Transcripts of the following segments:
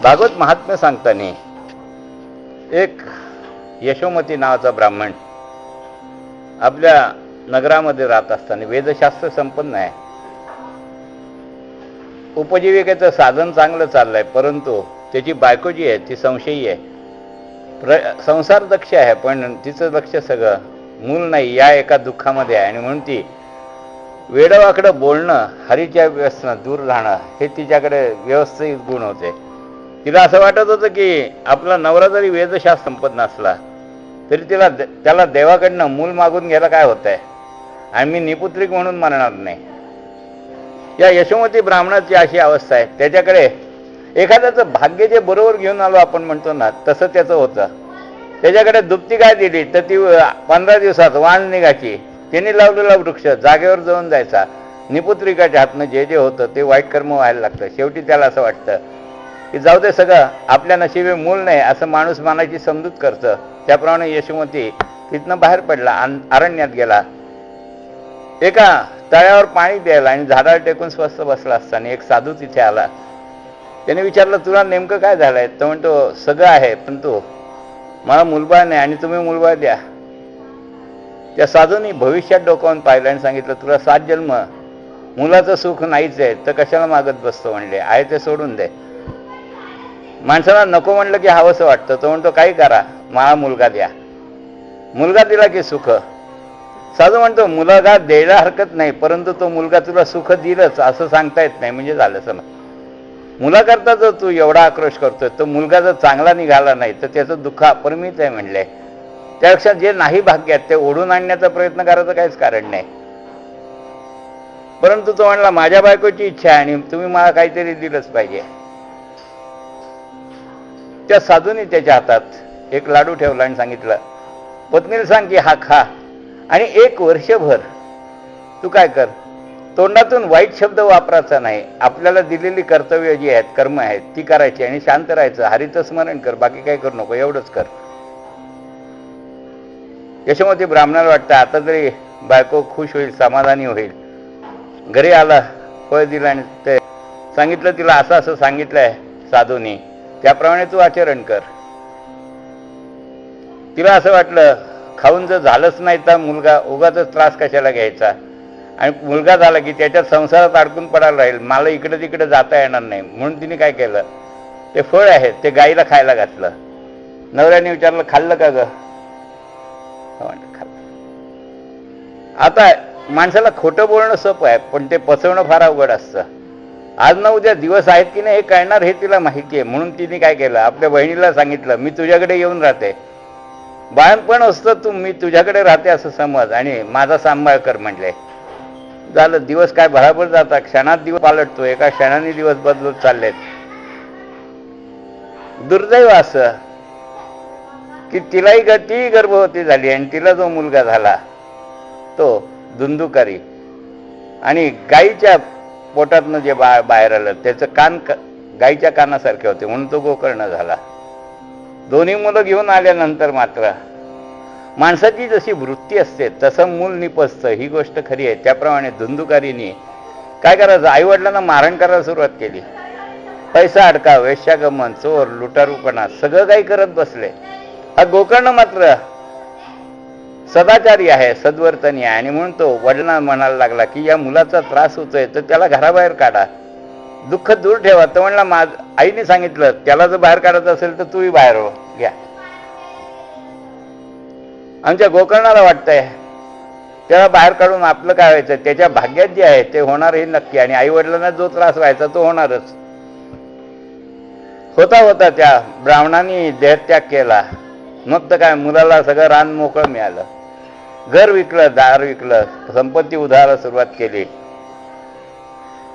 भागवत महात्म्य सांगताना एक यशोमती नावाचा ब्राह्मण आपल्या नगरामध्ये राहत असताना वेदशास्त्र संपन्न आहे, उपजीविकेचं साधन चांगलं चाललंय, परंतु त्याची बायको जी आहे ती संशयी आहे, संसार दक्ष आहे, पण तिचं लक्ष सगळं मूल नाही या एका दुःखामध्ये आहे. आणि म्हणून ती वेडवाकडं बोलणं, हरीच्या व्यसनं दूर राहणं हे तिच्याकडे व्यवस्थित गुण होते. तिला असं वाटत होतं की आपला नवरा जरी वेदशास्त्र संपन्न असला तरी त्याला देवाकडनं मूल मागून घ्यायला काय होत आहे, आणि मी निपुत्रिक म्हणून म्हणणार नाही. या यशोमती ब्राह्मणाची अशी अवस्था आहे. त्याच्याकडे एखाद्याचं भाग्य जे बरोबर घेऊन आलो आपण म्हणतो ना, तसं त्याचं होतं. त्याच्याकडे दुपती काय दिली तर ती 15 दिवसात वाण निघायची. त्यांनी लावलेला वृक्ष जागेवर जाऊन जायचा. निपुत्रिकाच्या हातनं जे जे होतं ते वाईट कर्म व्हायला लागतं. शेवटी त्याला असं वाटतं की जाऊ दे, सगळं आपल्या नशिबे मूल नाही असं माणूस मानाची समजूत करतं. त्याप्रमाणे यशोमती तिथनं बाहेर पडला, अरण्यात गेला. एका तळ्यावर पाणी द्यायला आणि झाडावर टेकून स्वस्त बसला असताना एक साधू तिथे आला. त्याने विचारलं, तुला नेमकं काय झालंय? तो म्हणतो, सगळं आहे, पण तो मला मुलबाळ नाही आणि तुम्ही मुलबाळ द्या. त्या साधूंनी भविष्यात डोकावून पाहिलं आणि सांगितलं, तुला 7 जन्म मुलाचं सुख नाहीच आहे तर कशाला मागत बसतो म्हणले, आहे ते सोडून दे. माणसाला नको म्हणलं की हवंसं वाटतं. तो म्हणतो, काही करा, मला मुलगा द्या. मुलगा दिला की सुख. साधू म्हणतो, मुलगा द्यायला हरकत नाही, परंतु तो मुलगा तुला सुख दिलंच असं सांगता येत नाही. म्हणजे झालं समज, मुलाकरता जर तू एवढा आक्रोश करतोय, तो मुलगा जर चांगला निघाला नाही तर त्याचं दुःख अपरिमित आहे म्हणले. त्यापेक्षा जे नाही भाग्यात ते ओढून आणण्याचा प्रयत्न करायचं काहीच कारण नाही. परंतु तो म्हणला, माझ्या बायकोची इच्छा आहे आणि तुम्ही मला काहीतरी दिलंच पाहिजे. त्या साधूने त्याच्या हातात एक लाडू ठेवला आणि सांगितलं, पत्नीला सांग की हा खा आणि 1 वर्षभर तू काय कर, तोंडातून वाईट शब्द वापरायचा नाही. आपल्याला दिलेली कर्तव्य जी आहेत, कर्म आहेत, ती करायची आणि शांत राहायचं. हरीचं स्मरण कर, बाकी काय करू नको, एवढंच कर. यशोमती ब्राह्मणाला वाटतं आता तरी बायको खुश होईल, समाधानी होईल. घरी आला, फळ दिलं आणि ते सांगितलं तिला, असं असं सांगितलंय साधूनी, त्याप्रमाणे तू आचरण कर. तिला असं वाटलं, खाऊन जर झालंच नाही तर मुलगा उगाच त्रास कशाला घ्यायचा, आणि मुलगा झाला की त्याच्यात संसारात अडकून पडायला राहील, मला इकडे तिकडे जाता येणार नाही. म्हणून तिने काय केलं, ते फळ आहे ते गाईला खायला घातलं. नवऱ्याने विचारलं, खाल्लं का ग? खाल्लं. आता माणसाला खोटं बोलणं सोपं आहे, पण ते पचवणं फार अवघड असतं. आज ना उद्या दिवस आहेत की नाही हे कळणार हे तिला माहिती आहे. म्हणून तिने काय केलं, आपल्या बहिणीला सांगितलं, मी तुझ्याकडे येऊन राहते, बाळणपण असतं, मी तुझ्याकडे राहते असं समज आणि माझा सांभाळ कर म्हणले. झालं. दिवस काय भराभर जातात, क्षणात दिवस पालटतो, एका क्षणाने दिवस बदलत चाललेत. दुर्दैव असं की तीही गर्भवती झाली आणि तिला जो मुलगा झाला तो धुंदुकारी, आणि गाईच्या पोटातनं जे बाहेर आलं त्याचं कान गाईच्या कानासारखे होते म्हणून तो गोकर्ण झाला. दोन्ही मुलं घेऊन आल्यानंतर मात्र माणसाची जशी वृत्ती असते तसं मूल निपजतं, ही गोष्ट खरी आहे. त्याप्रमाणे धुंदुकारीने काय करायचं, आईवडिलांना मारहाण करायला सुरुवात केली. पैसा अडका, वेश्यागमन, चोर, लुटारूपणा सगळं काही करत बसले. हा गोकर्ण मात्र सदाचारी आहे, सद्वर्तनी आहे, आणि म्हणून तो वडिलांना म्हणायला लागला की या मुलाचा त्रास होतोय तर त्याला घराबाहेर काढा, दुःख दूर ठेवा. तर म्हणला, आईने सांगितलं त्याला जर बाहेर काढायचं असेल तर तूही बाहेर हो, घ्या. आमच्या गोकर्णाला वाटतंय त्याला बाहेर काढून आपलं काय व्हायचं, त्याच्या भाग्यात जे आहे ते होणार हे नक्की, आणि आई वडिलांना जो त्रास व्हायचा तो होणारच. होता होता त्या ब्राह्मणाने देहत्याग केला. मग तर काय, मुलाला सगळं रान मोकळं मिळालं, घर विकलं, दार विकलं, संपत्ती उधाराला सुरुवात केली.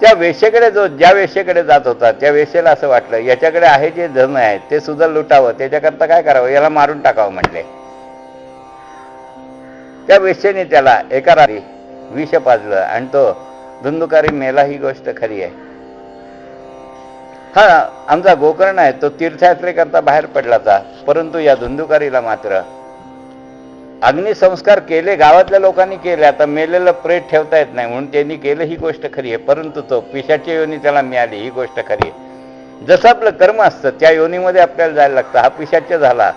त्या वेश्येकडे ज्या वेश्येकडे जात होता त्या वेश्येला असं वाटलं याच्याकडे आहे जे धन आहे ते सुद्धा लुटावं, त्याच्याकरता काय करावं, याला मारून टाकावं म्हणले. त्या वेश्येने त्याला एका रात्री विष पाजलं आणि तो धुंदुकारी मेला, ही गोष्ट खरी आहे. हा आमचा गोकर्ण आहे, तो तीर्थयात्रेकरता बाहेर पडलाचा, परंतु या धुंदुकारीला मात्र अग्निसंस्कार केले, गावातल्या लोकांनी केले. आता मेलेलं प्रेत ठेवता येत नाही म्हणून त्यांनी केलं, ही गोष्ट खरी आहे. परंतु तो पिशाची योनी त्याला मिळाली, ही गोष्ट खरी आहे. जसं आपलं कर्म असतं त्या योनीमध्ये आपल्याला जायला लागतं. हा पिशाच्य झाला.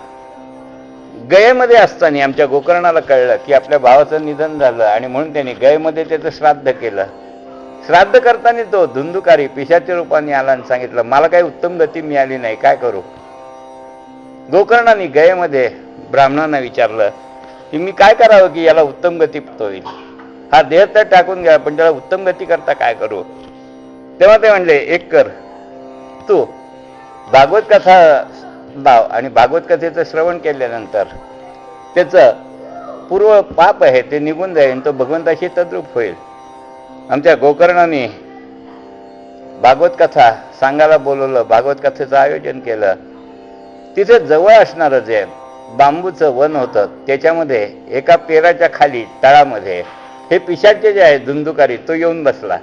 गयेमध्ये असताना आमच्या गोकर्णाला कळलं की आपल्या भावाचं निधन झालं आणि म्हणून त्यांनी गयेमध्ये त्याचं श्राद्ध केलं. श्राद्ध करताना तो धुंदुकारी पिशाच्या रूपाने आला आणि सांगितलं, मला काही उत्तम गती मिळाली नाही, काय करू. गोकर्णाने गयेमध्ये ब्राह्मणांना विचारलं की मी काय करावं की याला उत्तम गती होईल. हा देह तर टाकून घ्या, पण त्याला उत्तम गती करता काय करू. तेव्हा ते म्हणले, एक कर, तू भागवत कथा लाव आणि भागवत कथेचं श्रवण केल्यानंतर त्याचं पूर्व पाप आहे ते निघून जाईल, तो भगवंताशी तद्रूप होईल. आमच्या गोकर्णाने भागवत कथा सांगायला बोलवलं, भागवत कथेचं आयोजन केलं. तिथे जवळ असणारं जे बांबूचं वन होतं त्याच्यामध्ये एका पेराच्या खाली तळामध्ये हे पिशाच्य जे आहे धुंदुकारी तो येऊन बसला.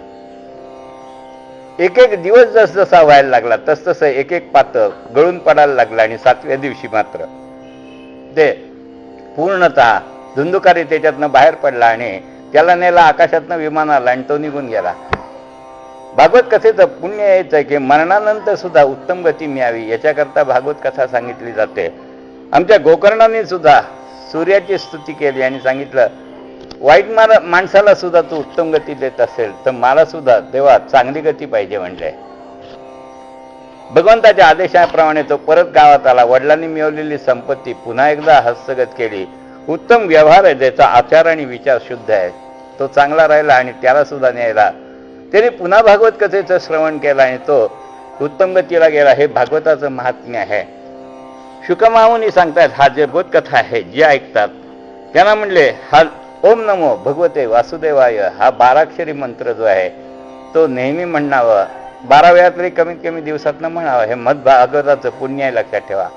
एक एक दिवस जसजसा व्हायला लागला तसतसं एक एक पातं गळून पडायला लागलं आणि 7व्या दिवशी मात्र ते पूर्णतः धुंदुकारी त्याच्यातनं बाहेर पडला आणि त्याला नेला आकाशातनं विमान आला आणि तो निघून गेला. भागवत कथेचं पुण्य हेच आहे की मरणानंतर सुद्धा उत्तम गती मिळावी याच्याकरता भागवत कथा सांगितली जाते. आमच्या गोकर्णाने सुद्धा सूर्याची स्तुती केली आणि सांगितलं, वाईट माणसाला सुद्धा तू उत्तम गती देत असेल तर मला सुद्धा देवा चांगली गती पाहिजे म्हणले. भगवंताच्या आदेशाप्रमाणे तो परत गावात आला. वडिलांनी मिळवलेली संपत्ती पुन्हा एकदा हस्तगत केली. उत्तम व्यवहार आहे, ज्याचा आचार आणि विचार शुद्ध आहे, तो चांगला राहिला आणि त्याला सुद्धा न्यायला त्याने पुन्हा भागवत कथेचं श्रवण केलं आणि तो उत्तम गतीला गेला. हे भागवताचं महात्म्य आहे. शुकमामुनी सांगतात, हा जे भागवत कथा आहे जे ऐकतात त्यांना म्हणले, हा ओम नमो भगवते वासुदेवाय हा 12 अक्षरी मंत्र जो आहे तो नेहमी म्हणावं. 12 वेळा तरी कमीत कमी दिवसातनं म्हणावं. हे मध भागवताचं पुण्य आहे, लक्षात ठेवा.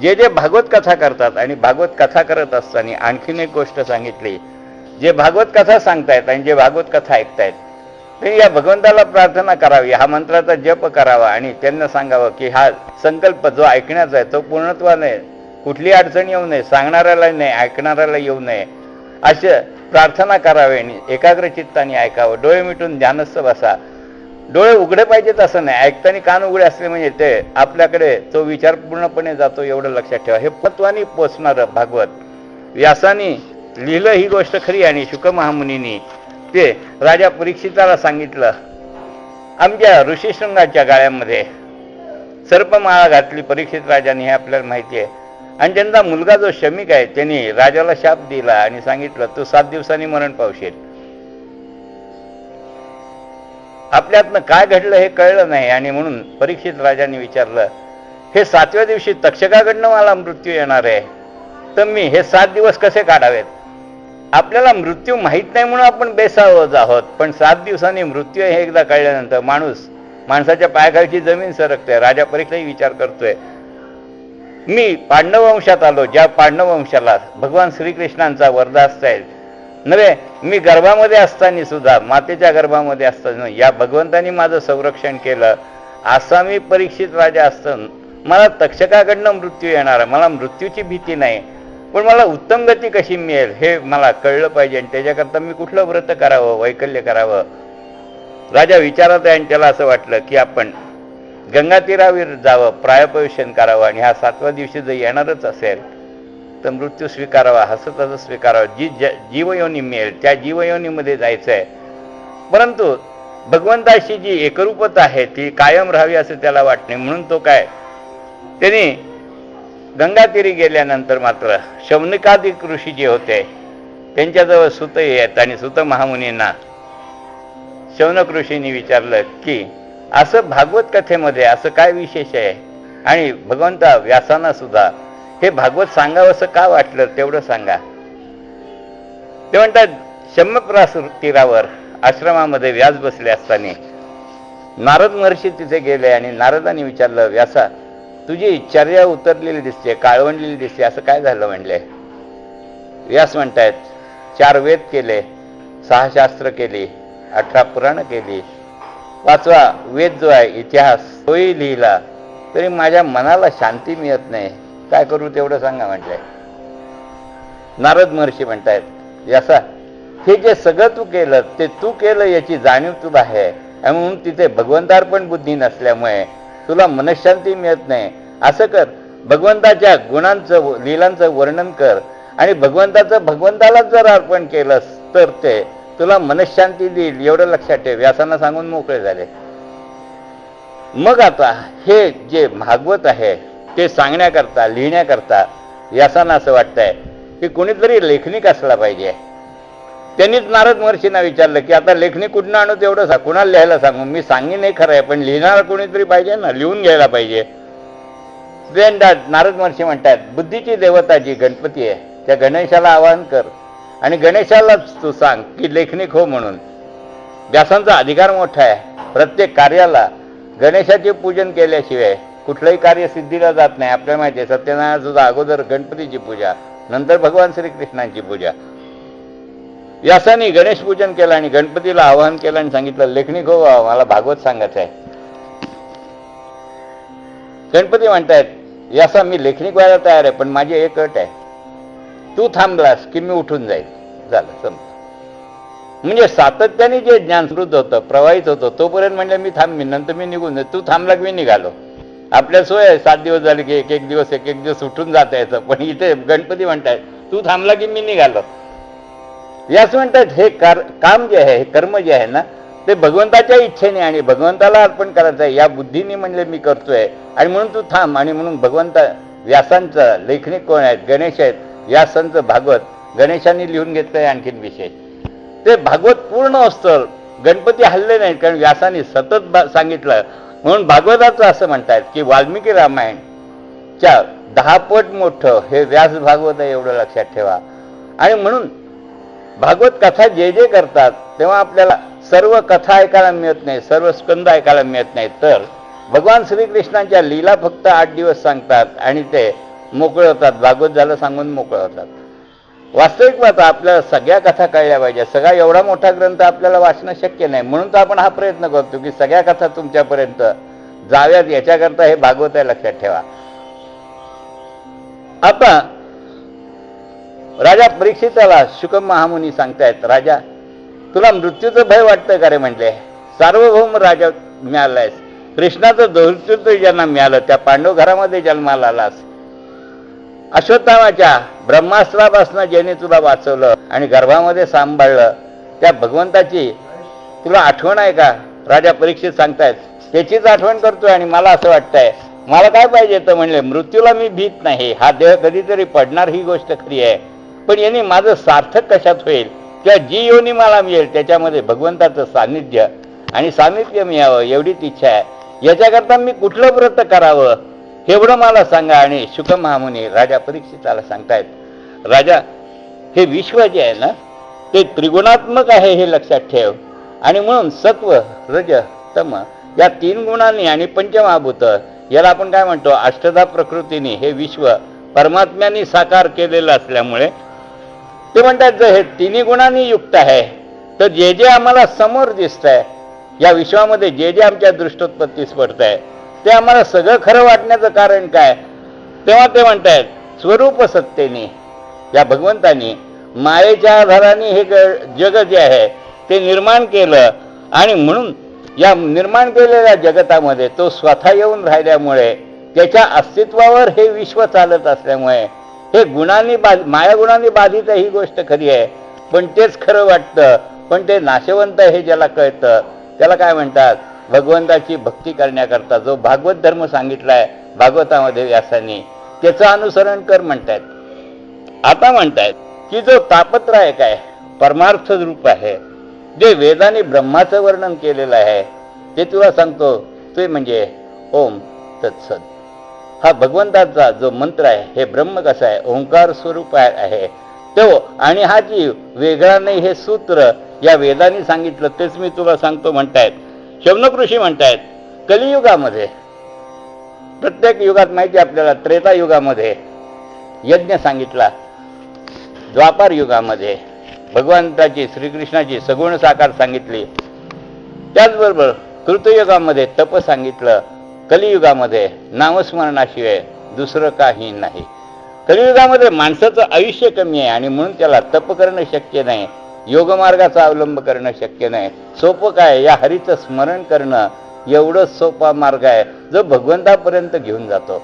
जे जे भागवत कथा करतात आणि भागवत कथा करत असताना आणखीन एक गोष्ट सांगितली, जे भागवत कथा सांगतायत आणि जे भागवत कथा ऐकतायत ते या भगवंताला प्रार्थना करावी, हा मंत्राचा जप करावा आणि त्यांना सांगावं की हा संकल्प जो ऐकण्याचा आहे तो पूर्णत्वाने कुठली अडचण येऊ नये, सांगणाऱ्याला नाही ऐकणाऱ्याला येऊ नये, असे प्रार्थना करावी आणि एकाग्र चित्ताने ऐकावं. डोळे मिटून ध्यानस्थ बसा. डोळे उघडे पाहिजेत असं नाही, ऐकताना कान उघडे असले म्हणजे ते आपल्याकडे तो विचार पूर्णपणे जातो, एवढं लक्षात ठेवा. हे तत्वानी पोचणारं भागवत व्यासानी लिहिलं ही गोष्ट खरी आणि शुक महामुनींनी ते राजा परीक्षिताला सांगितलं. आमच्या ऋषीशृंगाच्या गाळ्यामध्ये सर्पमाळा घातली परीक्षित राजाने, हे आपल्याला माहिती आहे. आणि त्यांचा मुलगा जो शमिक आहे त्यांनी राजाला शाप दिला आणि सांगितलं, तू 7 दिवसांनी मरण पावशील. आपल्यातनं काय घडलं हे कळलं नाही आणि म्हणून परीक्षित राजाने विचारलं, हे 7व्या दिवशी तक्षकाकडनं मला मृत्यू येणार आहे तर मी हे 7 दिवस कसे काढावेत. आपल्याला मृत्यू माहीत नाही म्हणून आपण बेसावत आहोत, पण 7 दिवसांनी मृत्यू हे एकदा कळल्यानंतर माणसाच्या पायाखालची जमीन सरकते. राजा परीक्षाही विचार करतोय, मी पांडव वंशात आलो, ज्या पांडव वंशाला भगवान श्रीकृष्णांचा वरदास्त आहे नव्हे, मी गर्भामध्ये असताना सुद्धा मातेच्या गर्भामध्ये असताना या भगवंतांनी माझं संरक्षण केलं. असा मी परीक्षित राजा असताना मला तक्षकाकडनं मृत्यू येणार, मला मृत्यूची भीती नाही, पण मला उत्तम गती कशी मिळेल हे मला कळलं पाहिजे आणि त्याच्याकरता मी कुठलं व्रत करावं, वैकल्य करावं. राजा विचारत आहे आणि त्याला असं वाटलं की आपण गंगा तीरावर जावं, प्रायपवेशन करावं आणि ह्या 7व्या दिवशी जर येणारच असेल तर मृत्यू स्वीकारावा, हसं तसं स्वीकारावं. जी जीवयोनी मिळेल त्या जीवयोनीमध्ये जायचं आहे. परंतु भगवंताशी जी एकरूपता आहे ती कायम राहावी असं त्याला वाटणे, म्हणून तो काय त्यांनी गंगातीरी गेल्यानंतर मात्र शौनकादिक ऋषी जे होते त्यांच्याजवळ सुत येत आणि सुत महामुनींना शौनक ऋषींनी विचारलं की असं भागवत कथेमध्ये असं काय विशेष आहे आणि भगवंता व्यासांना सुद्धा हे भागवत सांगावं असं का वाटलं तेवढं सांगा. ते म्हणतात, शम्यप्रास तीरावर आश्रमामध्ये व्यास बसले असताना नारद महर्षी तिथे गेले आणि नारदांनी विचारलं, व्यासा तुझी चर्या उतरलेली दिसते, काळवंडलेली दिसते, असं काय झालं म्हणले. व्यास म्हणतायत, 4 वेद केले, 6 शास्त्र केली, 18 पुराणं केली, 5वा वेद जो आहे इतिहास तोही लिहिला, तरी माझ्या मनाला शांती मिळत नाही, काय करू तेवढं सांगा म्हटलंय. नारद महर्षी म्हणतायत, व्यासा हे जे सगळं तू केलं ते तू केलं याची जाणीव तुला आहे, म्हणून तिथे भगवंतार्पण बुद्धी नसल्यामुळे तुला मनशांती मिळत नाही. असं कर, भगवंताच्या गुणांचं लीलांचं वर्णन कर आणि भगवंतालाच जर अर्पण केलंस तर ते तुला मनशांती देईल, एवढं लक्षात ठेव. व्यासांना सांगून मोकळे झाले. मग आता हे जे भागवत आहे ते सांगण्याकरता लिहिण्याकरता व्यासांना असं वाटतंय की कोणीतरी लेखनिक असला पाहिजे. त्यांनीच नारद महर्षींना विचारलं की आता लेखनिक कुठनं आणू, तेवढं कुणाला लिहायला सांगू, मी सांगेन हे खरं आहे पण लिहिणारा कोणीतरी पाहिजे ना, लिहून घ्यायला पाहिजे. नारद महर्षी म्हणतात बुद्धीची देवता जी गणपती आहे त्या गणेशाला आवाहन कर आणि गणेशालाच तू सांग की लेखनिक हो म्हणून. व्यासांचा अधिकार मोठा आहे. प्रत्येक कार्याला गणेशाचे पूजन केल्याशिवाय कुठलंही कार्य सिद्धीला जात नाही. आपल्याला माहिती आहे सत्यनारायण सुद्धा अगोदर गणपतीची पूजा, नंतर भगवान श्रीकृष्णांची पूजा. व्यासाने गणेश पूजन केलं आणि गणपतीला आवाहन केलं आणि सांगितलं लेखनिक हो, मला भागवत सांगायचं आहे. गणपती म्हणतायत व्यासा मी लेखनिक व्हायला तयार आहे पण माझी एक अट आहे, तू थांबलास की मी उठून जाईल. झालं समजा. म्हणजे सातत्याने जे ज्ञान समृद्ध होतं प्रवाहित होतं तोपर्यंत म्हणजे मी थांबीन, नंतर मी निघून जाईल. तू थांबला की मी निघालो. आपल्या सोय आहे 7 दिवस झाले की एक एक दिवस उठून जात यायचं, पण इथे गणपती म्हणतायत तू थांबला की मी निघालो. याच म्हणतात हे काम जे आहे, हे कर्म जे आहे ना ते भगवंताच्या इच्छेने आणि भगवंताला अर्पण करायचं आहे या बुद्धीने म्हणले मी करतोय आणि म्हणून तू थांब. आणि म्हणून व्यासांचं लेखनिक कोण आहेत, गणेश आहेत. व्यासांचं भागवत गणेशांनी लिहून घेतलंय. आणखीन विशेष ते भागवत पूर्ण असतं, गणपती हल्ले नाहीत कारण व्यासांनी सतत सांगितलं. म्हणून भागवताचं असं म्हणतात की वाल्मिकी रामायणच्या 10 पट मोठं हे व्यास भागवत आहे, एवढं लक्षात ठेवा. आणि म्हणून भागवत कथा जे जे करतात तेव्हा आपल्याला सर्व कथा ऐकायला मिळत नाही, सर्व स्कंद ऐकायला मिळत नाही. तर भगवान श्रीकृष्णांच्या लीला फक्त 8 दिवस सांगतात आणि ते मोकळे होतात. भागवत झालं सांगून मोकळे होतात. वास्तविक पाहता आपल्याला सगळ्या कथा कळल्या पाहिजे. सगळा एवढा मोठा ग्रंथ आपल्याला वाचणं शक्य नाही, म्हणून तर आपण हा प्रयत्न करतो की सगळ्या कथा तुमच्यापर्यंत जाव्यात. याच्याकरता हे भागवत आहे, लक्षात ठेवा. आता राजा परीक्षिताला शुक महामुनी सांगतायत राजा तुला मृत्यूचं भय वाटतं का रे. म्हटले सार्वभौम राजा मिळालायस, कृष्णाचं दौर्तृत्व ज्यांना मिळालं त्या पांडव घरामध्ये जन्माला आलास. अश्वत्थामाच्या ब्रह्मास्त्रापासून ज्याने तुला वाचवलं आणि गर्भामध्ये सांभाळलं त्या भगवंताची तुला आठवण आहे का. राजा परीक्षित सांगतायत त्याचीच आठवण करतोय आणि मला असं वाटतंय मला काय पाहिजे तर म्हणले मृत्यूला मी भीत नाही. हा देह कधीतरी पडणार ही गोष्ट खरी आहे, पण यांनी माझं सार्थक कशात होईल किंवा जी योनी मला मिळेल त्याच्यामध्ये भगवंताचं सान्निध्य आणि सान्निध्य मिळावं एवढीच इच्छा आहे. याच्याकरता मी कुठलं व्रत करावं एवढं मला सांगा. आणि शुक महामुनी राजा परीक्षिताला सांगतायत राजा हे विश्व जे आहे ना ते त्रिगुणात्मक आहे हे लक्षात ठेव. आणि म्हणून सत्व रज तम या 3 गुणांनी आणि पंचमहाभूत याला आपण काय म्हणतो अष्टधा प्रकृतीने हे विश्व परमात्म्याने साकार केलेलं असल्यामुळे ते म्हणतात जर हे 3 गुणांनी युक्त आहे तर जे जे आम्हाला समोर दिसत आहे या विश्वामध्ये जे जे आमच्या दृष्टोत्पत्तीस पडत आहे ते आम्हाला सगळं खरं वाटण्याचं कारण काय. तेव्हा ते म्हणतायत स्वरूप सत्तेने या भगवंतानी मायेच्या आधाराने हे जग जे आहे ते निर्माण केलं आणि म्हणून या निर्माण केलेल्या जगतामध्ये तो स्वतः येऊन राहिल्यामुळे त्याच्या अस्तित्वावर हे विश्व चालत असल्यामुळे हे गुणांनी माया गुणांनी बाधित ही गोष्ट खरी आहे, पण तेच खरं वाटतं. पण ते नाशवंत हे ज्याला कळतं त्याला काय म्हणतात भगवंताची भक्ती करण्याकरता जो भागवत धर्म सांगितलाय भागवतामध्ये व्यासांनी त्याचं अनुसरण कर म्हणतायत. आता म्हणतायत की जो तापत्रयक आहे परमार्थ रूप आहे जे वेदाने ब्रह्माचं वर्णन केलेलं आहे ते तुला सांगतो ते म्हणजे ओम तत्सत. हा भगवंताचा जो मंत्र आहे हे ब्रह्म कसा आहे ओंकार स्वरूप आहे तो. आणि हा जी वेगळा नाही हे सूत्र या वेदाने सांगितलं तेच मी तुला सांगतो म्हणतायत. शौनक ऋषी म्हणतायत कलियुगामध्ये प्रत्येक युगात माहिती आपल्याला त्रेता युगामध्ये यज्ञ सांगितला, द्वापार युगामध्ये भगवंताची श्रीकृष्णाची सगुण साकार सांगितली, त्याचबरोबर कृतयुगामध्ये तप सांगितलं, कलियुगामध्ये नामस्मरणाशिवाय दुसरं काही नाही. कलियुगामध्ये माणसाचं आयुष्य कमी आहे आणि म्हणून त्याला तप करणं शक्य नाही, योगमार्गाचा अवलंब करणं शक्य नाही. सोपं काय या हरीचं स्मरण करणं एवढंच सोपा मार्ग आहे जो भगवंतापर्यंत घेऊन जातो.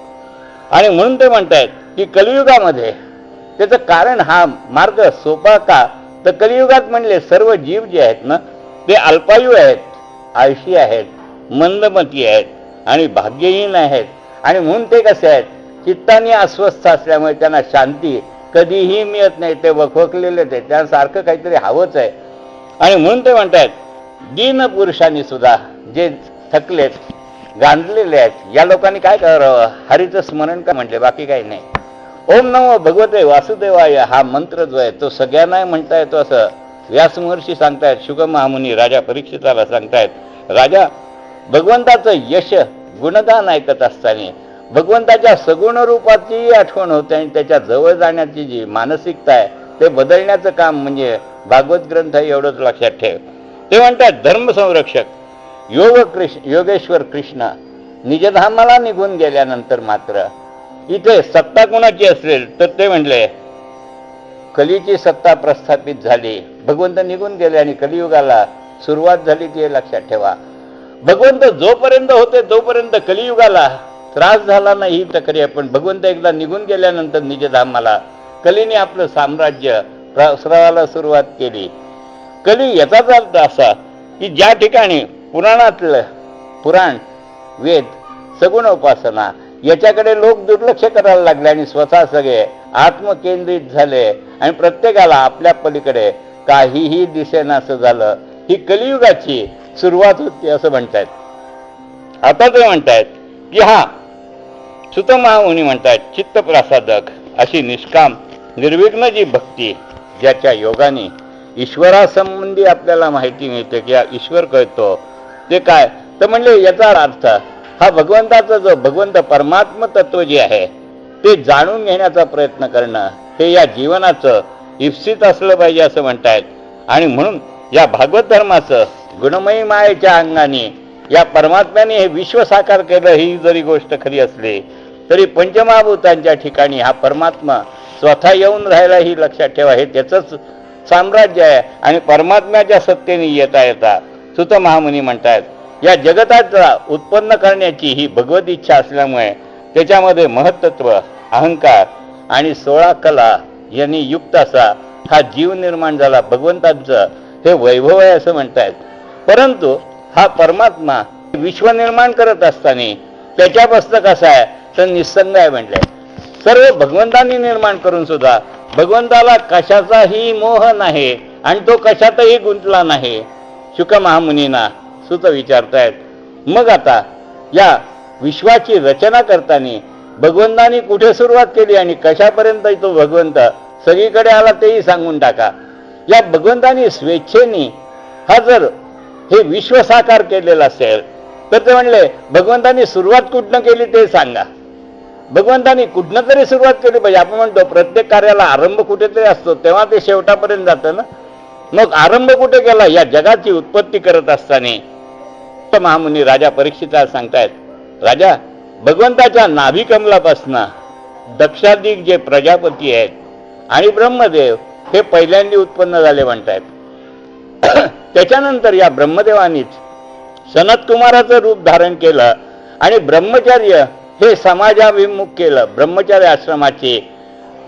आणि म्हणून ते म्हणतायत की कलियुगामध्ये त्याचं कारण हा मार्ग सोपा का, तर कलियुगात म्हणले सर्व जीव जे आहेत ना ते अल्पायू आहेत, आळशी आहेत, मंदमती आहेत आणि भाग्यहीन आहेत. आणि म्हणून ते कसे आहेत, चित्ताने अस्वस्थ असल्यामुळे त्यांना शांती कधीही मिळत नाही, ते वखवकलेलेच आहे, त्यासारखं काहीतरी हवंच आहे. आणि म्हणून ते म्हणतात दीन पुरुषांनी सुद्धा जे थकलेत, गांजलेले आहेत, या लोकांनी काय करावं, हरीचं स्मरण का म्हटले, बाकी काही नाही. ओम नमो भगवते वासुदेवाय हा मंत्र जो आहे तो सगळ्यांना म्हणता येतो असं व्यास महर्षी सांगतायत. शुक महामुनी राजा परीक्षिताला सांगतायत, राजा भगवंताचं यश गुणगान ऐकत असताना भगवंताच्या सगुण रूपाची आठवण होते आणि त्याच्या जवळ जाण्याची जी मानसिकता आहे ते बदलण्याचं काम म्हणजे भागवत ग्रंथ आहे, एवढंच लक्षात ठेव. ते म्हणतात धर्मसंरक्षक योगेश्वर कृष्ण निजधामाला निघून गेल्यानंतर मात्र इथे सत्ता कोणाची असेल तर ते म्हणले कलीची सत्ता प्रस्थापित झाली, भगवंत निघून गेले आणि कलियुगाला सुरुवात झाली, ती लक्षात ठेवा. भगवंत जोपर्यंत होते तोपर्यंत कलियुगाला त्रास झाला नाही ही तक्रार आहे, पण भगवंत एकदा निघून गेल्यानंतर निजधामाला कलीने आपलं साम्राज्य प्रसरावाला सुरुवात केली. कली याचाच अर्थ असा की ज्या ठिकाणी पुराण वेद सगुण उपासना याच्याकडे लोक दुर्लक्ष करायला लागले आणि स्वतः सगळे आत्मकेंद्रित झाले आणि प्रत्येकाला आपल्या पलीकडे काहीही दिसेनासं झालं, ही कलियुगाची सुरुवात होती असं म्हणतायत. आता ते म्हणतायत की हा सुत महामुनी म्हणतायत चित्तप्रसादक अशी निष्काम निर्विघ्न जी भक्ती ज्याच्या योगाने ईश्वरासंबंधी आपल्याला माहिती मिळते की ईश्वर कळतो, ते काय तर म्हणले याचा अर्थ हा भगवंताचा जो भगवंत परमात्म तत्व जे आहे ते जाणून घेण्याचा प्रयत्न करणं हे या जीवनाचं इप्सित असलं पाहिजे असं म्हणतायत. आणि म्हणून या भागवत धर्माचं गुणमयी मायेच्या अंगाने या परमात्म्याने हे विश्व साकार केलं ही जरी गोष्ट खरी असली तरी पंचमहाभूतांच्या ठिकाणी हा परमात्मा स्वतः येऊन राहिला ही लक्षात ठेवा. हे त्याचंच साम्राज्य आहे आणि परमात्म्याच्या सत्तेने येता येता सुत महामुनी म्हणतात या जगताचा उत्पन्न करण्याची ही भगवत इच्छा असल्यामुळे त्याच्यामध्ये महत्त्व, अहंकार आणि 16 कला यांनी युक्त असा हा जीव निर्माण झाला. भगवंताचं हे वैभव आहे असं म्हणतायत. परंतु हा परमात्मा विश्व निर्माण करत असताना त्याच्यापासून कसा आहे तर निसंग आहे म्हटलंय. सर्व भगवंतांनी निर्माण करून सुद्धा भगवंताला कशाचाही मोह नाही आणि तो कशातही गुंतला नाही. शुक महामुनींना सुत विचारतायत मग आता या विश्वाची रचना करताना भगवंतानी कुठे सुरुवात केली आणि कशापर्यंत तो भगवंत सगळीकडे आला तेही सांगून टाका. या भगवंतानी स्वेच्छेने हा जर हे विश्व साकार केलेलं असेल तर ते म्हणले भगवंतानी सुरुवात कुठनं केली ते सांगा. भगवंतानी कुठनं तरी सुरुवात केली पाहिजे. आपण म्हणतो प्रत्येक कार्याला आरंभ कुठेतरी असतो तेव्हा ते शेवटापर्यंत जातं ना. मग आरंभ कुठे केला, या जगाची उत्पत्ती करत असताना महामुनी राजा परीक्षिताला सांगतायत राजा भगवंताच्या नाभी कमलापासनं दक्षाधिक जे प्रजापती आहेत आणि ब्रह्मदेव हे पहिल्यांदा उत्पन्न झाले म्हणतायत. त्याच्यानंतर या ब्रह्मदेवानीच सनत कुमाराचं रूप धारण केलं आणि ब्रह्मचर्य हे समाजाभिमुख केलं. ब्रह्मचर्य आश्रमाची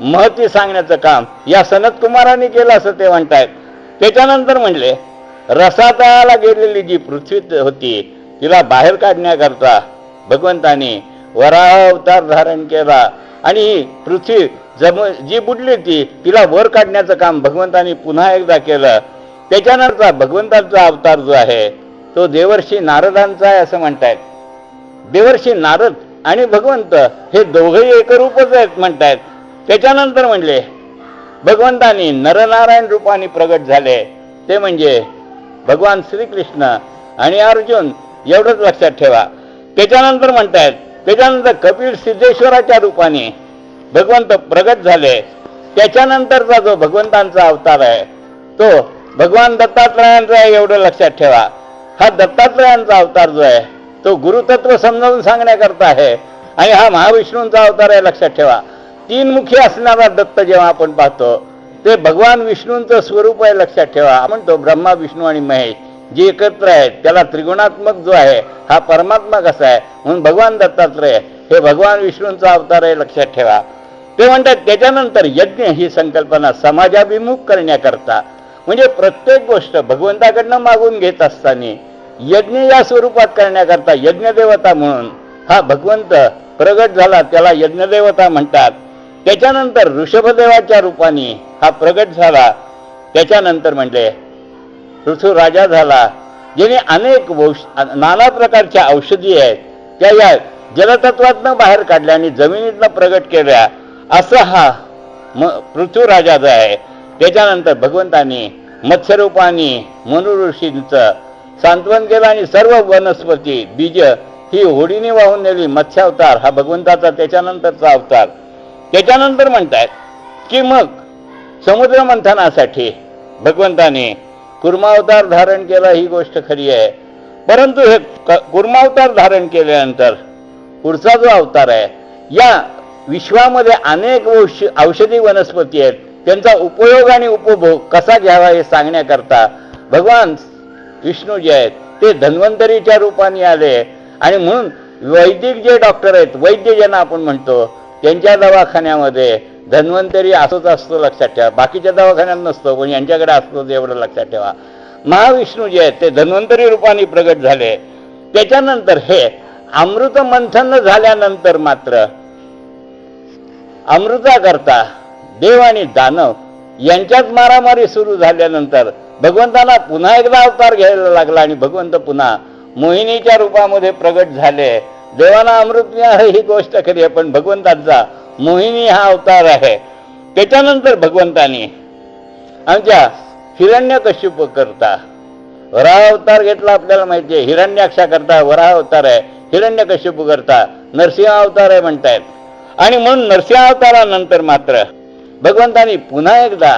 महती सांगण्याचं काम या सनत कुमारांनी केलं असं ते म्हणतायत. त्याच्यानंतर म्हणले रसातळाला गेलेली जी पृथ्वी होती तिला बाहेर काढण्याकरता भगवंतानी वराह अवतार धारण केला आणि ही पृथ्वी जी बुडली होती तिला वर काढण्याचं काम भगवंतानी पुन्हा एकदा केलं. त्याच्यानंतर भगवंताचा अवतार जो आहे तो देवर्षी नारदांचा आहे असं म्हणतायत. देवर्षी नारद आणि भगवंत हे दोघेही एकरूपच आहेत म्हणतायत. त्याच्यानंतर म्हणले भगवंतानी नरनारायण रूपाने प्रगट झाले ते म्हणजे भगवान श्रीकृष्ण आणि अर्जुन, एवढंच लक्षात ठेवा. त्याच्यानंतर म्हणतायत त्याच्यानंतर कपिल सिद्धेश्वराच्या रूपाने भगवंत प्रगट झाले. त्याच्यानंतरचा जो भगवंतांचा अवतार आहे तो भगवान दत्तात्रयांचा आहे, एवढं लक्षात ठेवा. हा दत्तात्रयांचा अवतार जो आहे तो गुरुतत्व समजावून सांगण्याकरता आहे आणि हा महाविष्णूंचा अवतार आहे लक्षात ठेवा. 3 मुखी असणारा दत्त जेव्हा आपण पाहतो ते भगवान विष्णूंचं स्वरूप आहे लक्षात ठेवा. म्हणतो ब्रह्मा विष्णू आणि महेश जे एकत्र आहेत त्याला त्रिगुणात्मक जो आहे हा परमात्मा कसा आहे, म्हणून भगवान दत्तात्रय हे भगवान विष्णूंचा अवतार आहे, लक्षात ठेवा. ते म्हणतात त्याच्यानंतर यज्ञ ही संकल्पना समाजाभिमुख करण्याकरता, म्हणजे प्रत्येक गोष्ट भगवंताकडनं मागून घेत असताना यज्ञ या स्वरूपात करण्याकरता यज्ञदेवता म्हणून हा भगवंत प्रगट झाला, त्याला यज्ञदेवता म्हणतात. त्याच्यानंतर ऋषभदेवाच्या रूपाने हा प्रगट झाला. त्याच्यानंतर म्हणले पृथ्वीराजा झाला, ज्याने अनेक नाना प्रकारच्या औषधी आहेत त्या या जलतत्वातनं बाहेर काढल्या आणि जमिनीतनं प्रगट केल्या, असा हा पृथ्वीराजा जो आहे. त्याच्यानंतर भगवंतांनी मत्स्यरूपाने मनु ऋषींचं सांत्वन केलं आणि सर्व वनस्पती बीज ही होडीने वाहून नेली. मत्स्यावतार हा भगवंताचा त्याच्यानंतरचा अवतार. त्याच्यानंतर म्हणतात की मग समुद्र मंथनासाठी भगवंताने कुर्मावतार धारण केला, ही गोष्ट खरी आहे. परंतु हे कुर्मावतार धारण केल्यानंतर पुढचा जो अवतार आहे, या विश्वामध्ये अनेक औषधी वनस्पती आहेत, त्यांचा उपयोग आणि उपभोग कसा घ्यावा हे सांगण्याकरता भगवान विष्णू जे आहेत ते धन्वंतरीच्या रूपाने आले. आणि म्हणून वैदिक जे डॉक्टर आहेत, वैद्य ज्यांना आपण म्हणतो, त्यांच्या दवाखान्यामध्ये धन्वंतरी असंच असतो, लक्षात ठेवा. बाकीच्या दवाखान्यात नसतो, पण यांच्याकडे असतो, एवढं लक्षात ठेवा. महाविष्णू जे आहेत ते धन्वंतरी रूपाने प्रगट झाले. त्याच्यानंतर हे अमृत मंथन झाल्यानंतर मात्र अमृताकरता देव आणि दानव यांच्यात मारामारी सुरू झाल्यानंतर भगवंतांना पुन्हा एकदा अवतार घ्यायला लागला आणि भगवंत पुन्हा मोहिनीच्या रूपामध्ये प्रगट झाले. देवाना अमृत आहे ही गोष्ट खरी आहे, पण भगवंतांचा मोहिनी हा अवतार आहे. त्याच्यानंतर भगवंतांनी आमच्या हिरण्यकश्यप करता वराह अवतार घेतला. आपल्याला माहिती आहे हिरण्याक्षा करता वराह अवतार आहे, हिरण्यकश्यप करता नरसिंह अवतार आहे म्हणतायत. आणि म्हणून नरसिंह अवतारानंतर मात्र भगवंतांनी पुन्हा एकदा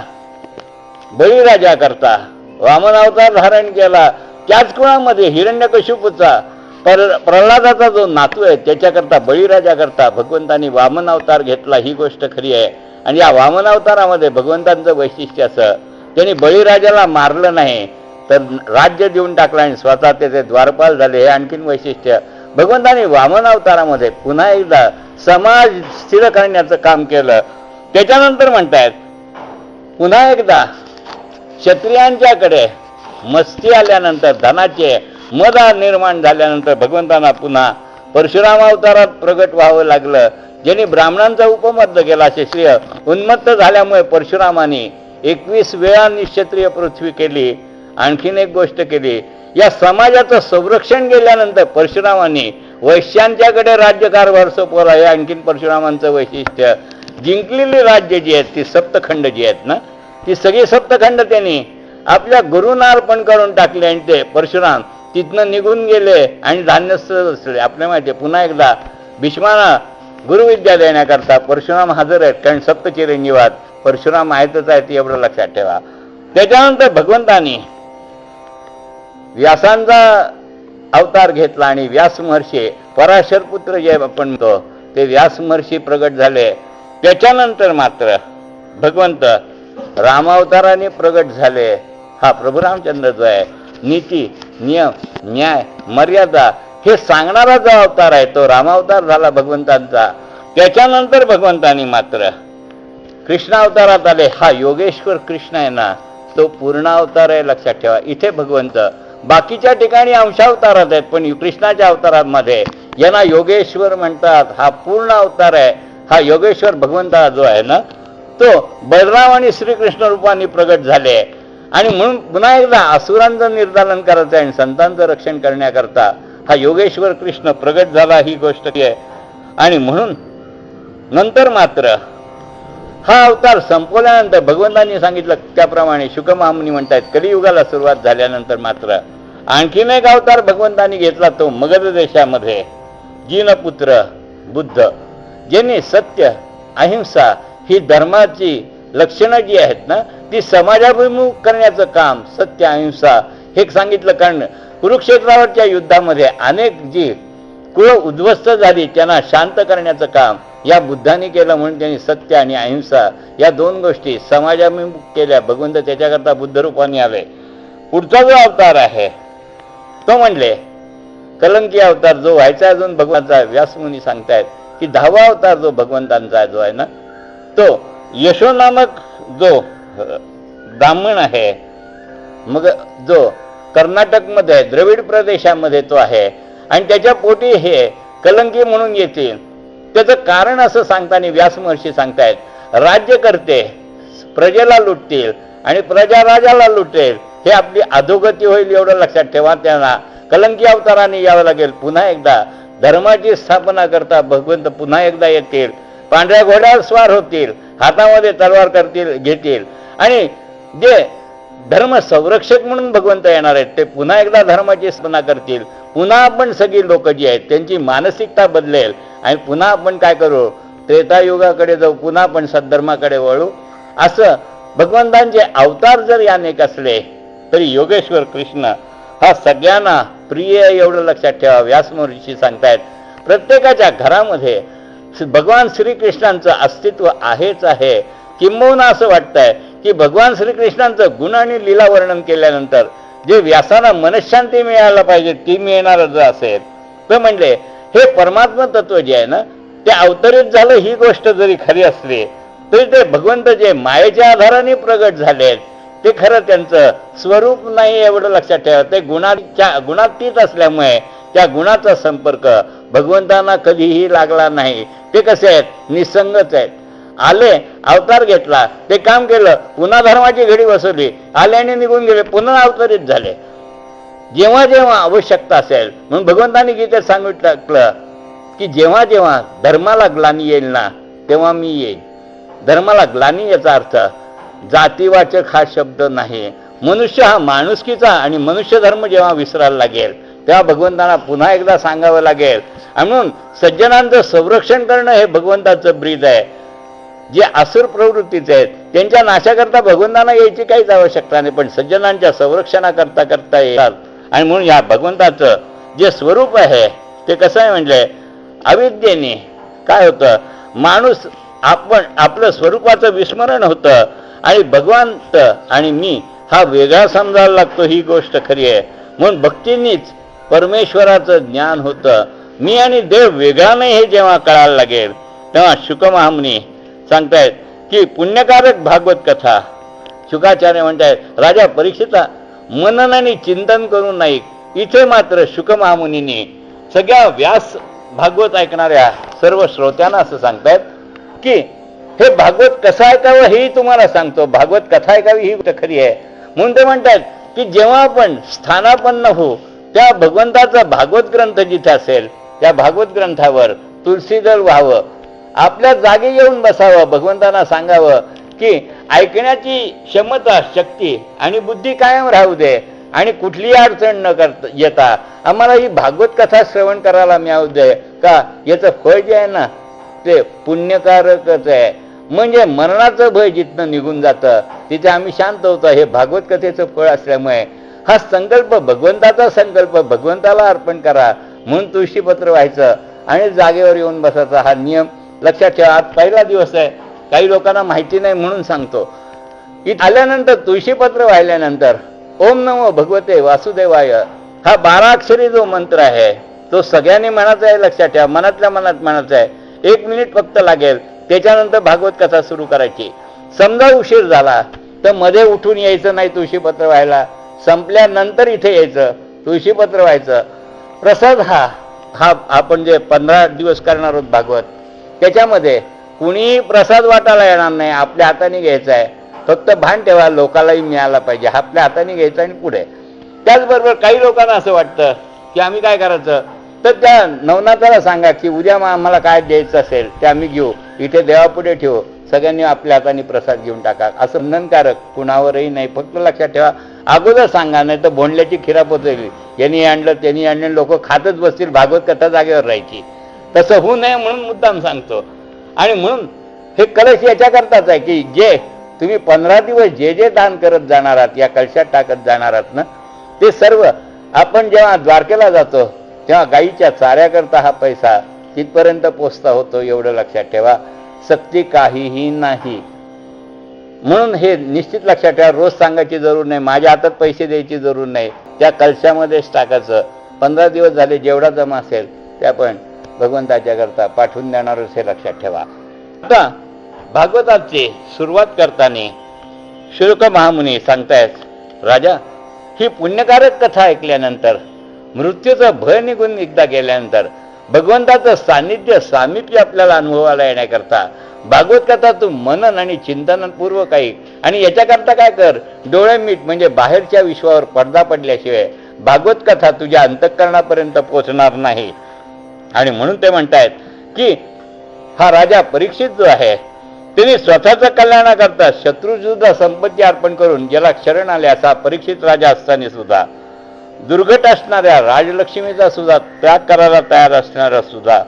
बळीराजा करता वामन अवतार धारण केला. त्याच कुळामध्ये हिरण्यकश्यपूचा प्रल्हादाचा जो नातू आहे त्याच्याकरता बळीराजा करता भगवंतांनी वामन अवतार घेतला, ही गोष्ट खरी आहे. आणि या वामन अवतारामध्ये भगवंतांचं वैशिष्ट्य असं, त्यांनी बळीराजाला मारलं नाही तर राज्य देऊन टाकलं आणि स्वतः त्याचे द्वारपाल झाले, हे आणखीन वैशिष्ट्य. भगवंतांनी वामन अवतारामध्ये पुन्हा एकदा समाज स्थिर करण्याचं काम केलं. त्याच्यानंतर म्हणतायत पुन्हा एकदा क्षत्रियांच्याकडे मस्ती आल्यानंतर, धनाचे मद निर्माण झाल्यानंतर भगवंतांना पुन्हा परशुराम अवतारात प्रगट व्हावं लागलं, ज्यांनी ब्राह्मणांचा उपमत केला. क्षत्रिय उन्मत्त झाल्यामुळे परशुरामाने 21 वेळा निक्षत्रिय पृथ्वी केली. आणखीन एक गोष्ट केली, या समाजाचं संरक्षण केल्यानंतर परशुरामाने वैश्यांच्याकडे राज्यकारभार सोपवला, हे आणखीन परशुरामांचं वैशिष्ट्य. जिंकलेली राज्य जी आहेत ती सप्तखंड जी आहेत ना, ती सगळी सप्तखंड त्यांनी आपल्या गुरूंना अर्पण करून टाकले आणि ते परशुराम तिथनं निघून गेले आणि धान्यस्थ असले. आपल्या माहिती आहे पुन्हा एकदा भीष्माना गुरुविद्या देण्याकरता परशुराम हजर आहेत, कारण सप्तचिरंजीवात परशुराम आहेतच आहेत, एवढं लक्षात ठेवा. त्याच्यानंतर भगवंतानी व्यासांचा अवतार घेतला आणि व्यास महर्षी पराशर पुत्र जे आपण म्हणतो ते व्यास महर्षी प्रगट झाले. त्याच्यानंतर मात्र भगवंत रामावताराने प्रगट झाले. हा प्रभू रामचंद्र जो आहे नीती नियम न्याय मर्यादा हे सांगणारा जो अवतार आहे तो रामावतार झाला भगवंतांचा. त्याच्यानंतर भगवंतानी मात्र कृष्णावतारात आले. हा योगेश्वर कृष्ण आहे ना, तो पूर्ण अवतार आहे, लक्षात ठेवा. इथे भगवंत बाकीच्या ठिकाणी अंशावतारात आहेत, पण कृष्णाच्या अवतारामध्ये यांना योगेश्वर म्हणतात. हा पूर्ण अवतार आहे. हा योगेश्वर भगवंता जो आहे ना, तो बलराम आणि श्रीकृष्ण रूपाने प्रगट झाले. आणि म्हणून पुन्हा एकदा असुरांचं निर्दालन करायचं आणि संतांचं रक्षण करण्याकरता हा योगेश्वर कृष्ण प्रगट झाला, ही गोष्ट आहे. आणि म्हणून नंतर मात्र हा अवतार संपवल्यानंतर भगवंतांनी सांगितलं त्याप्रमाणे शुकमहामुनी म्हणतात कलियुगाला सुरुवात झाल्यानंतर मात्र आणखीन एक अवतार भगवंतांनी घेतला, तो मगध देशामध्ये जिनपुत्र बुद्ध, ज्यांनी सत्य अहिंसा ही धर्माची लक्षणं जी आहेत ना ती समाजाभिमुख करण्याचं काम सत्य अहिंसा हे सांगितलं. कारण कुरुक्षेत्रावरच्या युद्धामध्ये अनेक जी कुळ उद्ध्वस्त झाली त्यांना शांत करण्याचं काम या बुद्धांनी केलं. म्हणून त्यांनी सत्य आणि अहिंसा या दोन गोष्टी समाजाभिमुख केल्या. भगवंत त्याच्याकरता बुद्ध रूपाने आले. पुढचा जो अवतार आहे तो म्हणले कलंकी अवतार जो व्हायचा अजून भगवानचा व्यासमुनी सांगतायत की 10वा अवतार जो भगवंतांचा जो आहे ना, तो यशो नामक जो ब्राह्मण आहे, मग जो कर्नाटकमध्ये आहे, द्रविड प्रदेशामध्ये तो आहे, आणि त्याच्या पोटी हे कलंकी म्हणून येतील. त्याचं कारण असं सांगताना व्यास महर्षी सांगतायत, राज्य करते प्रजेला लुटतील आणि प्रजा राजाला लुटेल, हे आपली अधोगती होईल एवढं लक्षात ठेवा. त्यांना कलंकी अवताराने यावं लागेल. पुन्हा एकदा धर्माची स्थापना करता भगवंत पुन्हा एकदा येतील, पांढऱ्या घोड्यावर स्वार होतील, हातामध्ये तलवार करतील घेतील, आणि जे धर्म संरक्षक म्हणून भगवंत येणार आहेत ते पुन्हा एकदा धर्माची स्थापना करतील. पुन्हा आपण सगळी लोक जी आहेत त्यांची मानसिकता बदलेल आणि पुन्हा आपण काय करू, त्रेतायुगाकडे जाऊ, पुन्हा आपण सद्धर्माकडे वळू. असं भगवंतांचे अवतार जर अनेक असले तरी योगेश्वर कृष्ण हा सगळ्यांना प्रिय एवढं लक्षात ठेवा. व्यास महर्षी सांगतायत प्रत्येकाच्या घरामध्ये भगवान श्रीकृष्णांचं अस्तित्व आहेच आहे. किंबहुना असं वाटतंय की भगवान श्रीकृष्णांचं गुण आणि लीला वर्णन केल्यानंतर जे व्यासाला मनशांती मिळायला पाहिजे ती मिळणार जर असेल तर म्हणले हे परमात्मा तत्व जे आहे ना ते अवतरित झालं, ही गोष्ट जरी खरी असली तरी ते भगवंत जे मायेच्या आधाराने प्रगट झालेत ते खरं त्यांचं स्वरूप नाही एवढं लक्षात ठेवा. ते गुणातीत असल्यामुळे त्या गुणाचा संपर्क भगवंतांना कधीही लागला नाही. ते कसे आहेत, निसंगच आहेत. आले, अवतार घेतला, ते काम केलं, पुन्हा धर्माची घडी बसवली, आले आणि निघून गेले, पुन्हा अवतरित झाले. जेव्हा जेव्हा आवश्यकता असेल, म्हणून भगवंतांनी गीतेत सांगितलं की जेव्हा जेव्हा धर्माला ग्लानी येईल ना तेव्हा मी येईल. धर्माला ग्लानी याचा अर्थ जातीवाचक हा शब्द नाही. मनुष्य हा माणुसकीचा आणि मनुष्य धर्म जेव्हा विसरायला लागेल तेव्हा भगवंतांना पुन्हा एकदा सांगावं लागेल. आणि म्हणून सज्जनांचं संरक्षण करणं हे भगवंताचं ब्रीद आहे. जे असुर प्रवृत्तीचे आहेत त्यांच्या नाशाकरता भगवंतांना यायची काहीच आवश्यकता नाही, पण सज्जनांच्या संरक्षणाकरता करता येतात. आणि म्हणून या भगवंताचं जे स्वरूप आहे ते कसं आहे म्हणजे अविद्येने काय होतं, माणूस आपण आपलं स्वरूपाचं विस्मरण होतं आणि भगवंत आणि मी हा वेगळा समजायला लागतो. ही गोष्ट खरी आहे. म्हणून भक्तींनीच परमेश्वराचं ज्ञान होतं. मी आणि देव वेगळा नाही हे जेव्हा कळायला लागेल तेव्हा शुकमहामुनी सांगतायत की पुण्यकारक भागवत कथा. शुकाचार्य म्हणतायत राजा परीक्षिता मनन आणि चिंतन करून नाही. इथे मात्र शुकमहामुनींनी सगळ्या व्यास भागवत ऐकणाऱ्या सर्व श्रोत्यांना असं सांगतायत की हे भागवत कसं ऐकावं हेही तुम्हाला सांगतो. भागवत कथा ऐकावी ही खरी आहे. म्हणून ते म्हणतात की जेव्हा आपण स्थानापन्न होऊ त्या भगवंताचा भागवत ग्रंथ जिथे असेल त्या भागवत ग्रंथावर तुलसीदल व्हावं, आपल्या जागी येऊन बसावं, भगवंतांना सांगावं की ऐकण्याची क्षमता, शक्ती आणि बुद्धी कायम राहू दे आणि कुठलीही अडचण न करता येता आम्हाला ही भागवत कथा श्रवण करायला मिळू दे. का याचं फळ जे आहे ना ते पुण्यकारकच आहे. म्हणजे मरणाचं भय जिथनं निघून जातं तिथे आम्ही शांत होतो. हे भागवत कथेचं फळ असल्यामुळे हा संकल्प भगवंताचा संकल्प भगवंताला अर्पण करा म्हणून तुळशीपत्र व्हायचं आणि जागेवर येऊन बसायचा हा नियम लक्षात ठेवा. आज पहिला दिवस आहे, काही लोकांना माहिती नाही म्हणून सांगतो. इथं आल्यानंतर तुळशीपत्र वाहिल्यानंतर ओम नमो भगवते वासुदेवाय हा 12 अक्षरी जो मंत्र आहे तो सगळ्यांनी म्हणायचा आहे. लक्षात ठेवा, मनातल्या मनात म्हणायचा आहे. 1 मिनिट फक्त लागेल. त्याच्यानंतर भागवत कथा सुरू करायची. समजा उशीर झाला तर मध्ये उठून यायचं नाही तुळशीपत्र व्हायला. संपल्यानंतर इथे यायचं, तुळशीपत्र व्हायचं. प्रसाद हा आपण जे 15 दिवस करणार आहोत भागवत त्याच्यामध्ये कुणीही प्रसाद वाटायला येणार नाही. आपल्या हाताने घ्यायचा आहे. फक्त भान ठेवा लोकांनाही मिळाला पाहिजे. आपल्या हाताने घ्यायचं आणि पुढे. त्याचबरोबर काही लोकांना असं वाटतं की आम्ही काय करायचं तर त्या नवनाथाला सांगा की उद्या आम्हाला काय द्यायचं असेल ते आम्ही घेऊ, इथे देवापुढे ठेवू, सगळ्यांनी आपल्या हाताने प्रसाद घेऊन टाका. असं बंधनकारक कुणावरही नाही. फक्त लक्षात ठेवा अगोदर सांगा, नाही तर भोंडल्याची खिरापत होईल. यांनी आणलं त्यांनी आणलं, लोक खातच बसतील, भागवत कथा जागेवर राहायची. तसं होऊ नये म्हणून मुद्दाम सांगतो. आणि म्हणून हे कलश याच्याकरताच आहे की जे तुम्ही 15 दिवस जे जे दान करत जाणार आहात या कलशात टाकत जाणार आहात ना ते सर्व आपण जेव्हा द्वारकेला जातो तेव्हा गाईच्या चाऱ्याकरता हा पैसा तिथपर्यंत पोचता होतो एवढं लक्षात ठेवा. सक्ती काहीही नाही. म्हणून हे निश्चित लक्षात ठेवा. रोज सांगायची जरूर नाही, माझ्या हातात पैसे द्यायची जरूर नाही. त्या कलशामध्येच टाकायचं. 15 दिवस झाले जेवढा जमा असेल ते आपण भगवंताच्या करता पाठवून देणारच हे लक्षात ठेवा. आता भागवताची सुरुवात करताना शुल्क महामुनी सांगतायत, राजा, ही पुण्यकारक कथा ऐकल्यानंतर, मृत्यूचं भय निघून एकदा गेल्यानंतर, भगवंताचं सानिध्य सामिप्य आपल्याला अनुभवाला येण्याकरता भागवत कथा तू मनन आणि चिंतनपूर्वक ऐक. आणि याच्याकरता काय कर, डोळे मीट, म्हणजे बाहेरच्या विश्वावर पडदा पडल्याशिवाय भागवत कथा तुझ्या अंतःकरणापर्यंत पोहोचणार नाही. आणि म्हणून ते म्हणतायत की हा राजा परीक्षित जो आहे त्याने स्वतःच्या कल्याणाकरता शत्रुसुद्धा संपत्ती अर्पण करून ज्याला शरण आले असा परीक्षित राजा असताना सुद्धा, दुर्घट असणाऱ्या राजलक्ष्मीचा सुद्धा त्याग करायला तयार असणारा सुद्धा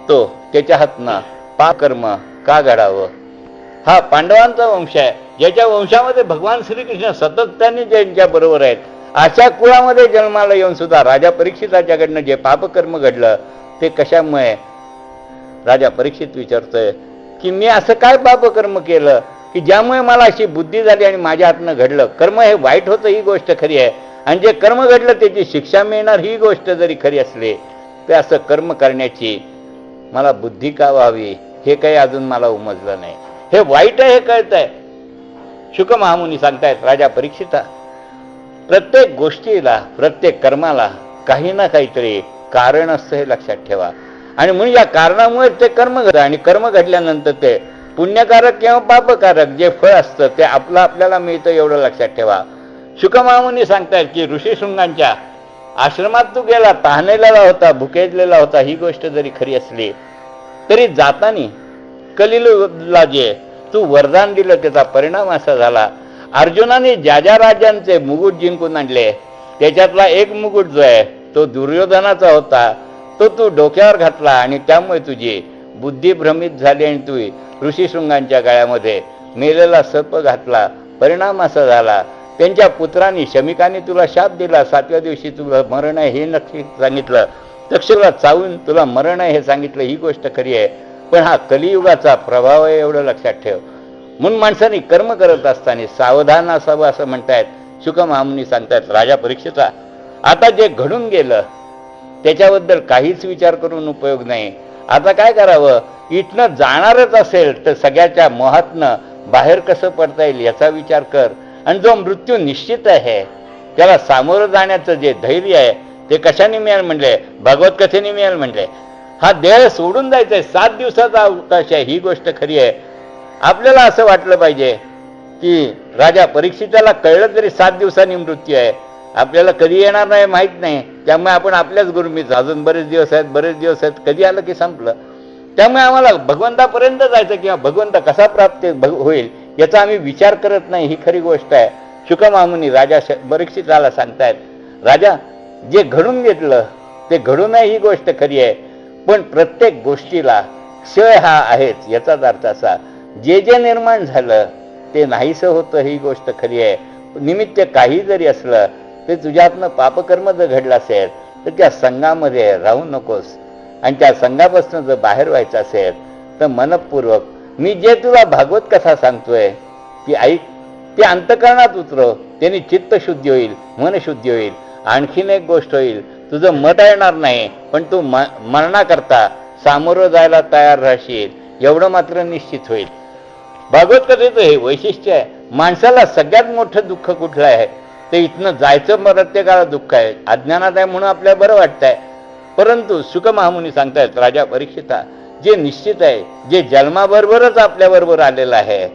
तो त्याच्या हातनं पापकर्म का घडावं. हा पांडवांचा वंश आहे, ज्याच्या वंशामध्ये भगवान श्रीकृष्ण सातत्याने ज्यांच्या बरोबर आहेत, अशा कुळामध्ये जन्माला येऊन सुद्धा राजा परीक्षिताच्याकडनं जे पापकर्म घडलं ते कशामुळे. राजा परीक्षित विचारतोय की मी असं काय पापकर्म केलं की ज्यामुळे मला अशी बुद्धी झाली आणि माझ्या हातनं घडलं. कर्म हे वाईट होतं ही गोष्ट खरी आहे, आणि जे कर्म घडलं त्याची शिक्षा मिळणार ही गोष्ट जरी खरी असली, ते असं कर्म करण्याची मला बुद्धी का व्हावी हे काही अजून मला उमजलं नाही. हे वाईट आहे हे कळत आहे. शुक महामुनी सांगतायत, राजा परीक्षिता, प्रत्येक गोष्टीला, प्रत्येक कर्माला काही ना काहीतरी कारण असतं हे लक्षात ठेवा. आणि म्हणून या कारणामुळे ते कर्म घडतं, आणि कर्म घडल्यानंतर ते पुण्यकारक किंवा पापकारक जे फळ असतं ते आपल्याला मिळतं एवढं लक्षात ठेवा. शुक महामुनी सांगतायत की ऋषीशृंगांच्या आश्रमात तू गेला, तहानेलेला होता, भुकेजलेला होता, ही गोष्ट जरी खरी असली तरी जातानी कलियुगला जे तू वरदान दिलं त्याचा परिणाम असा झाला, अर्जुनाने ज्या ज्या राजांचे मुकुट जिंकून आणले त्याच्यातला एक मुकुट जो आहे तो दुर्योधनाचा होता, तो तू डोक्यावर घातला, आणि त्यामुळे तुझी बुद्धी भ्रमित झाली आणि तू ऋषीशृंगांच्या गळ्यामध्ये मेलेला सर्प घातला. परिणाम असा झाला, त्यांच्या पुत्रांनी शमिकाने तुला शाप दिला, 7व्या दिवशी तुला मरण आहे हे नक्की सांगितलं, तक्षला चावून तुला मरण आहे हे सांगितलं, ही गोष्ट खरी आहे. पण हा कलियुगाचा प्रभाव आहे एवढं लक्षात ठेव. म्हणून माणसाने कर्म करत असताना सावधान असावं असं म्हणतायत शुक महामुनी सांगतायत, राजा परीक्षिता, आता जे घडून गेलं त्याच्याबद्दल काहीच विचार करून उपयोग नाही. आता काय करावं, इथनं जाणारच असेल तर सगळ्याच्या मोहातनं बाहेर कसं पडता येईल याचा विचार कर. आणि जो मृत्यू निश्चित आहे त्याला सामोरं जाण्याचं जे धैर्य आहे ते कशाने मिळेल म्हणले, भगवत कथेने मिळेल म्हणले. हा देह सोडून जायचंय, 7 दिवसाचा अवकाश आहे, ही गोष्ट खरी आहे. आपल्याला असं वाटलं पाहिजे की राजा परीक्षिताला कळलं तरी 7 दिवसांनी मृत्यू आहे, आपल्याला कधी येणार नाही माहीत नाही, त्यामुळे आपण आपल्याच गुरमीत अजून बरेच दिवस आहेत, कधी आलं की संपलं. त्यामुळे आम्हाला भगवंतापर्यंत जायचं किंवा भगवंत कसा प्राप्त होईल याचा आम्ही विचार करत नाही, ही खरी गोष्ट आहे. शुक महामुनी राजा परीक्षिताला सांगतायत, राजा, जे घडून घेतलं ते घडू नये ही गोष्ट खरी आहे, पण प्रत्येक गोष्टीला क्षय हा आहेच. याचाच अर्थ असा, जे जे निर्माण झालं ते नाहीसं होतं ही गोष्ट खरी आहे. निमित्त काही जरी असलं ते तुझ्यातनं पापकर्म जर घडलं असेल तर त्या संघामध्ये राहू नकोस, आणि त्या संघापासून जर बाहेर व्हायचं असेल तर मनपूर्वक मी जे तुला भागवत कथा सांगतोय ती ऐक, ती अंतःकरणात उतरव, त्याने चित्तशुद्धी होईल, मनशुद्धी होईल. आणखीन एक गोष्ट होईल, तुझं मत येणार नाही पण तू मरणाकरता सामोरं जायला तयार राहशील, एवढं मात्र निश्चित होईल. भागवत कथेचं हे वैशिष्ट्य आहे. माणसाला सगळ्यात मोठं दुःख कुठलं आहे, ते इथनं जायचं प्रत्येकाला दुःख आहे. अज्ञानात आहे म्हणून आपल्याला बरं वाटतंय, परंतु शुक महामुनी सांगतायत, राजा परीक्षिता, जे निश्चित आहे, जे जन्माबरोबरच आपल्याबरोबर आलेलं आहे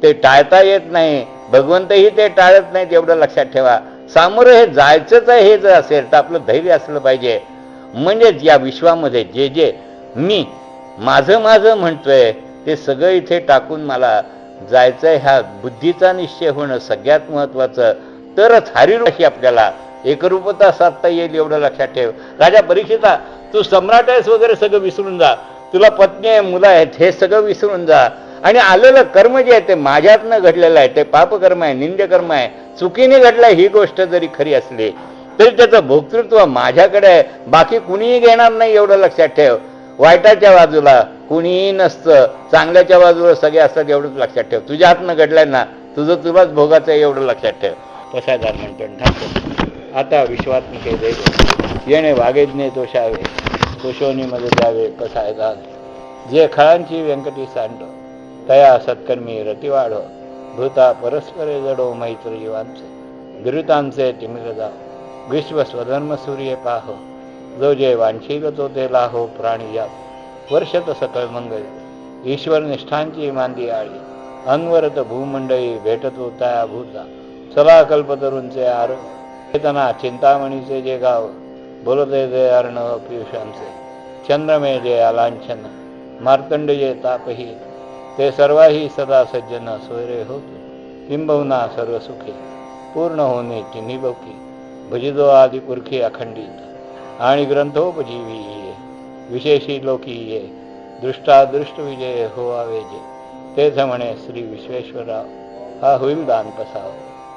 ते टाळता येत नाही, भगवंतही ते टाळत नाहीत, एवढं लक्षात ठेवा. सामोरं हे जायचंच आहे हे जर असेल तर आपलं धैर्य असलं पाहिजे. म्हणजेच या विश्वामध्ये जे जे मी माझं म्हणतोय ते सगळं इथे टाकून मला जायचंय, ह्या बुद्धीचा निश्चय होणं सगळ्यात महत्वाचं. तरच हरिरूपाशी आपल्याला एकरूपता साधता येईल, एवढं लक्षात ठेव. राजा परीक्षिता, तू सम्राट आहेस वगैरे सगळं विसरून जा, तुला पत्नी आहे, मुलं आहेत, हे सगळं विसरून जा, आणि आलेलं कर्म जे आहे ते माझ्यातनं घडलेलं आहे, ते पापकर्म आहे, निंद्यकर्म आहे, चुकीने घडलंय ही गोष्ट जरी खरी असली तरी त्याचं भोक्तृत्व माझ्याकडे आहे, बाकी कुणीही घेणार नाही, एवढं लक्षात ठेव. वाईटाच्या बाजूला कुणीही नसतं, चांगल्याच्या बाजूला सगळे असतात, एवढंच लक्षात ठेव. तुझ्या हातनं घडलंय ना, तुझं तुलाच भोगाचं आहे, एवढं लक्षात ठेव. कसा म्हणतो आता विश्वात्मिके देव येणे वागेजने तोषावे तोषोनीमध्ये द्यावे कसायदा जे खळांची व्यंकटी सांडो तया सत्कर्मी रती वाढो भूता परस्परे जडो मैत्र जीवांचे बिरुतांचे तिमिर जाव विश्व स्वधर्म सूर्य पाहो जो जे वांछील तो ते लाहो प्राणी या वर्षत सकळ मंगल ईश्वर निष्ठांची मांदी आळी अनवरत भूमंडळी भेटतो तया भूता चला कल्पतरूंचे आरो चेतना चिंतामणीचे जे गाव बोलते जे अर्णव पियुषांचे चंद्रमे जे अलांछन मार्तंड जे तापही ते सर्वाही सदा सज्जन सोयरे होते किंबहुना सर्व सुखी पूर्ण होणे तिन्ही बौकी भजिदो आदि पुरखी अखंडित आणि ग्रंथोपजीवी ये विशेषी लोकी ये दृष्टादृष्ट विजय होवावे जे तेच म्हणे श्री विश्वेश्वरराव हा होईल दान पसाव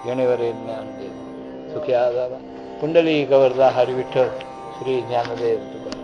येणेवरे ज्ञानदेव सुखी आजावा कुंडली कवरदा हरी विठ्ठल श्री ज्ञानदेव तुका